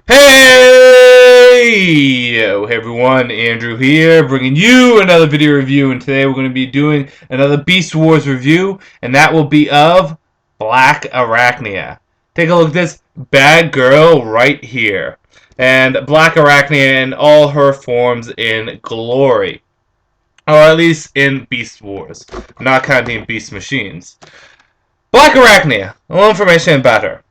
Hey everyone, Andrew here, bringing you another video review, and today we're going to be doing another Beast Wars review, and that will be of Blackarachnia. Take a look at this bad girl right here, and Blackarachnia in all her forms in glory, or at least in Beast Wars, not counting Beast Machines. Blackarachnia, a little information about her.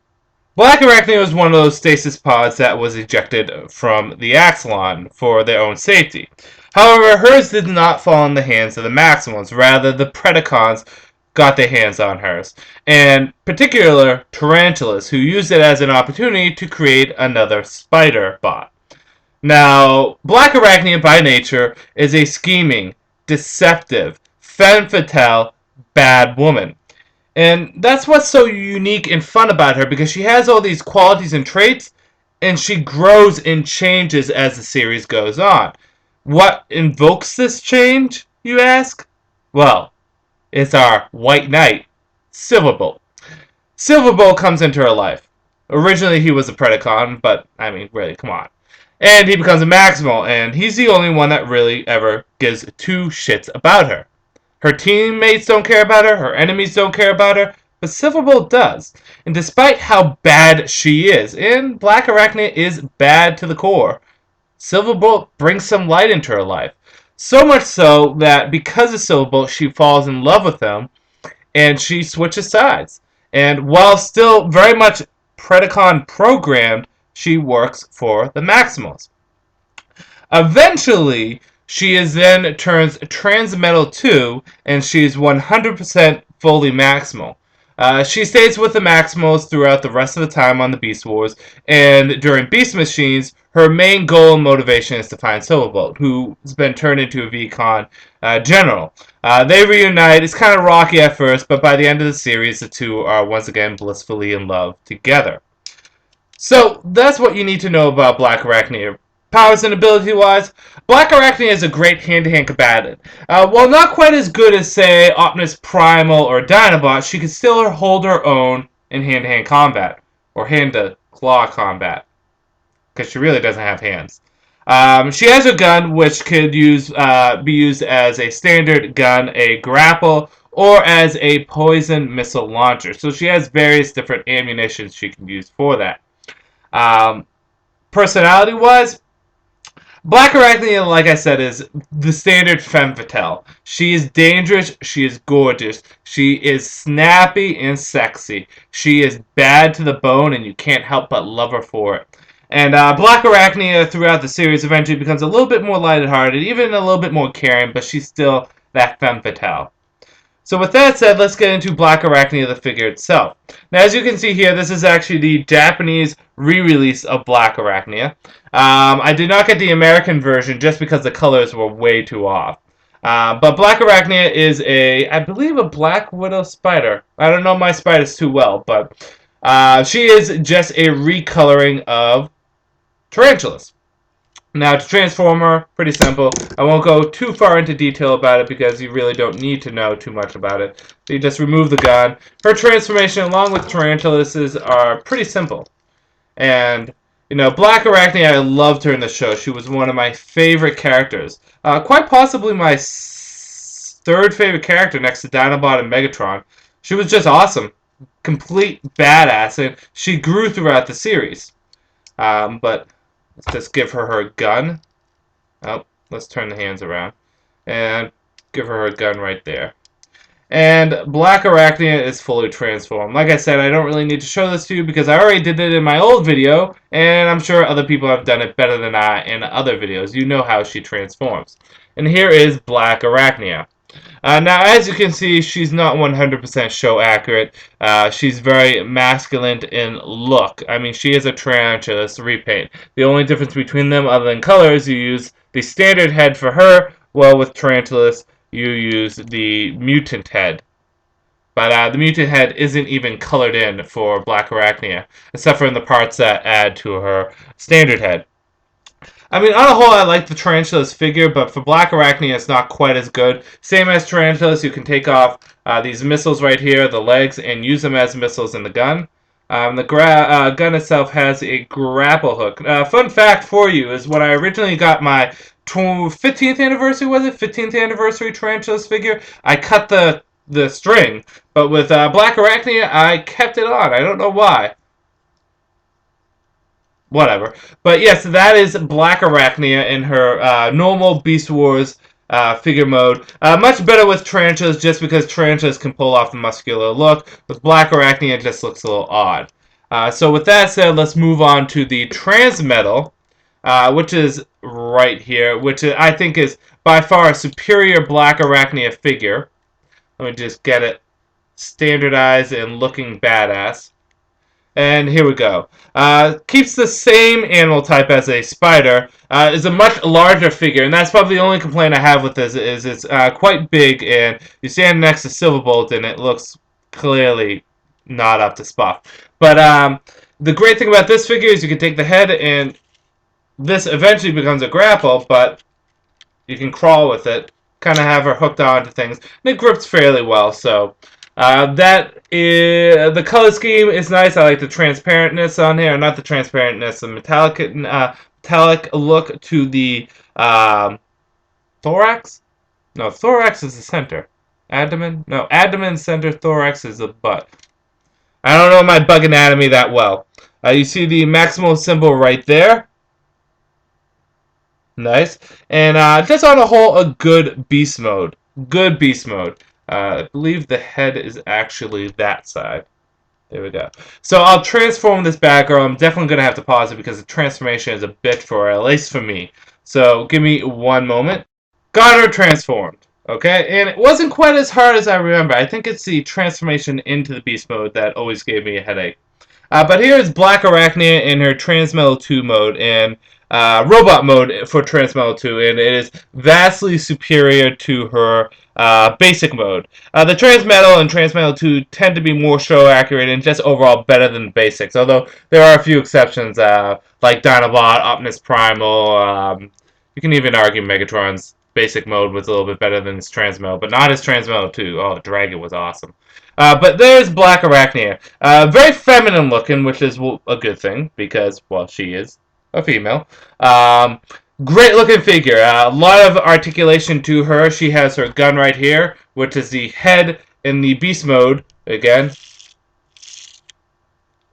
Blackarachnia was one of those stasis pods that was ejected from the Axelon for their own safety. However, hers did not fall in the hands of the Maximals. Rather, the Predacons got their hands on hers, and particular Tarantulas, who used it as an opportunity to create another spider bot. Now, Blackarachnia by nature is a scheming, deceptive, femme fatale, bad woman. And that's what's so unique and fun about her, because she has all these qualities and traits, and she grows and changes as the series goes on. What invokes this change, you ask? Well, it's our White Knight, Silverbolt. Silverbolt comes into her life. Originally, he was a Predacon, but, I mean, really, come on. And he becomes a Maximal, and he's the only one that really ever gives two shits about her. Her teammates don't care about her enemies don't care about her, but Silverbolt does. And despite how bad she is, and Blackarachnia is bad to the core, Silverbolt brings some light into her life. So much so that because of Silverbolt, she falls in love with him, and she switches sides. And while still very much Predacon programmed, she works for the Maximals. Eventually, she is then turns Transmetal 2, and she's 100% fully Maximal. She stays with the Maximals throughout the rest of the time on the Beast Wars, and during Beast Machines, her main goal and motivation is to find Silverbolt, who's been turned into a VCon general. They reunite. It's kind of rocky at first, but by the end of the series, the two are once again blissfully in love together. So that's what you need to know about Blackarachnia. Powers and ability-wise, Blackarachnia is a great hand-to-hand combatant. While not quite as good as, say, Optimus Primal or Dinobot, she can still hold her own in hand-to-hand combat, or hand-to-claw combat, because she really doesn't have hands. She has a gun which could be used as a standard gun, a grapple, or as a poison missile launcher. So she has various different ammunitions she can use for that. Personality-wise, Blackarachnia, like I said, is the standard femme fatale. She is dangerous. She is gorgeous. She is snappy and sexy. She is bad to the bone, and you can't help but love her for it. And Blackarachnia, throughout the series, eventually becomes a little bit more lighthearted, even a little bit more caring, but she's still that femme fatale. So with that said, let's get into Blackarachnia, the figure itself. Now, as you can see here, this is actually the Japanese re-release of Blackarachnia. I did not get the American version just because the colors were way too off. But Blackarachnia is I believe, a Black Widow spider. I don't know my spiders too well, but she is just a recoloring of tarantulas. Now, to transform her, pretty simple. I won't go too far into detail about it because you really don't need to know too much about it. So you just remove the gun. Her transformation, along with tarantulas, are pretty simple. And, you know, Blackarachnia, I loved her in the show. She was one of my favorite characters. Quite possibly my third favorite character next to Dinobot and Megatron. She was just awesome. Complete badass. And she grew throughout the series. But let's just give her gun. Oh, let's turn the hands around. And give her gun right there. And Blackarachnia is fully transformed. Like I said, I don't really need to show this to you because I already did it in my old video, and I'm sure other people have done it better than I in other videos. You know how she transforms. And here is Blackarachnia. Now, as you can see, she's not 100% show accurate. She's very masculine in look. I mean, she is a tarantula repaint. The only difference between them, other than colors, you use the standard head for her, while with tarantulas, you use the mutant head. But the mutant head isn't even colored in for Blackarachnia, except for in the parts that add to her standard head. I mean, on the whole, I like the Tarantulas figure, but for Blackarachnia, it's not quite as good. Same as Tarantulas, you can take off these missiles right here, the legs, and use them as missiles in the gun. The gun itself has a grapple hook. Fun fact for you is when I originally got my 15th anniversary, was it? 15th anniversary Tarantulas figure, I cut the string, but with Blackarachnia, I kept it on. I don't know why. Whatever. But yes, that is Blackarachnia in her normal Beast Wars figure mode. Much better with tarantulas just because tarantulas can pull off the muscular look. With Blackarachnia, it just looks a little odd. So with that said, let's move on to the Transmetal, which is right here, which I think is by far a superior Blackarachnia figure. Let me just get it standardized and looking badass. And here we go. Keeps the same animal type as a spider. Is a much larger figure, and that's probably the only complaint I have with this. Is it's quite big, and you stand next to Silverbolt, and it looks clearly not up to snuff. But the great thing about this figure is you can take the head, and this eventually becomes a grapple, but you can crawl with it, kind of have her hooked onto things, and it grips fairly well. So that is the color scheme is nice. I like the transparentness on here, not the transparentness, the metallic look to the thorax. No, thorax is the center. Abdomen? No, abdomen center. Thorax is the butt. I don't know my bug anatomy that well. You see the maximal symbol right there. Nice. And just on a whole, a good beast mode. Good beast mode. I believe the head is actually that side. There we go. So I'll transform this bad girl. I'm definitely going to have to pause it because the transformation is a bit for her, at least for me. So give me one moment. Got her transformed. Okay, and it wasn't quite as hard as I remember. I think it's the transformation into the beast mode that always gave me a headache. But here is Blackarachnia in her Transmetal 2 mode and robot mode for Transmetal 2, and it is vastly superior to her basic mode. The Transmetal and Transmetal 2 tend to be more show accurate and just overall better than the basics, although there are a few exceptions like Dinobot, Optimus Primal. You can even argue Megatron's basic mode was a little bit better than his Transmetal, but not his Transmetal 2. Oh, Dragon was awesome. But there's Blackarachnia. Very feminine looking, which is a good thing, because, well, she is a female. Great looking figure. A lot of articulation to her. She has her gun right here, which is the head in the beast mode. Again,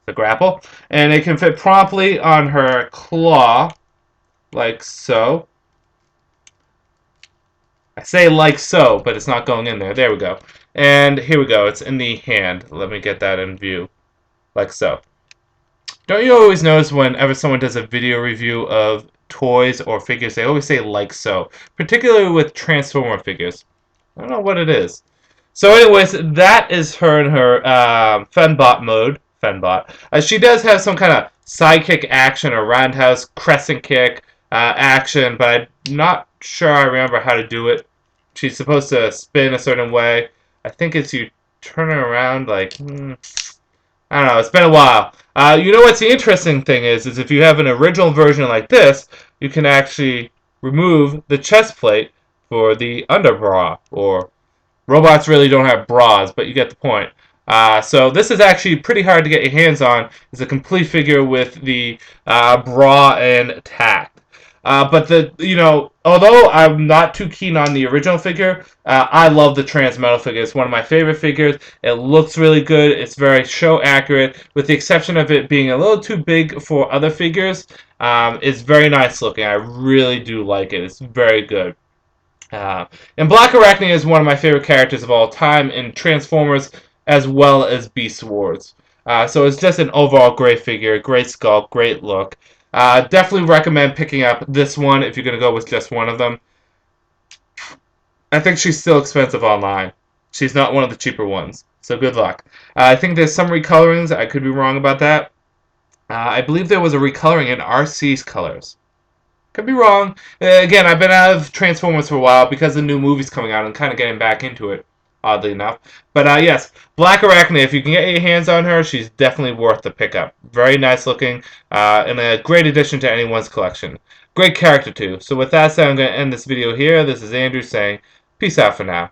the grapple. And it can fit promptly on her claw, like so. I say like so, but it's not going in there. There we go. And here we go. It's in the hand. Let me get that in view. Like so. Don't you always notice whenever someone does a video review of toys or figures, they always say like so. Particularly with Transformer figures. I don't know what it is. So anyways, that is her in her Fembot mode. Fembot. She does have some kind of sidekick action or roundhouse crescent kick action, but I'm not sure I remember how to do it. She's supposed to spin a certain way. I think it's you turn her around like, I don't know, it's been a while. You know what's the interesting thing is if you have an original version like this, you can actually remove the chest plate for the underbra, or robots really don't have bras, but you get the point. So this is actually pretty hard to get your hands on. It's a complete figure with the bra and tack. But although I'm not too keen on the original figure, I love the Transmetal figure. It's one of my favorite figures. It looks really good. It's very show accurate, with the exception of it being a little too big for other figures. It's very nice looking. I really do like it. It's very good. And Blackarachnia is one of my favorite characters of all time in Transformers as well as Beast Wars. So it's just an overall great figure, great sculpt, great look. Definitely recommend picking up this one if you're going to go with just one of them. I think she's still expensive online. She's not one of the cheaper ones. So good luck. I think there's some recolorings. I could be wrong about that. I believe there was a recoloring in RC's colors. Could be wrong. Again, I've been out of Transformers for a while because the new movie's coming out and kind of getting back into it, oddly enough. But yes, Blackarachnia, if you can get your hands on her, she's definitely worth the pickup. Very nice looking, and a great addition to anyone's collection. Great character, too. So with that said, I'm going to end this video here. This is Andrew saying, peace out for now.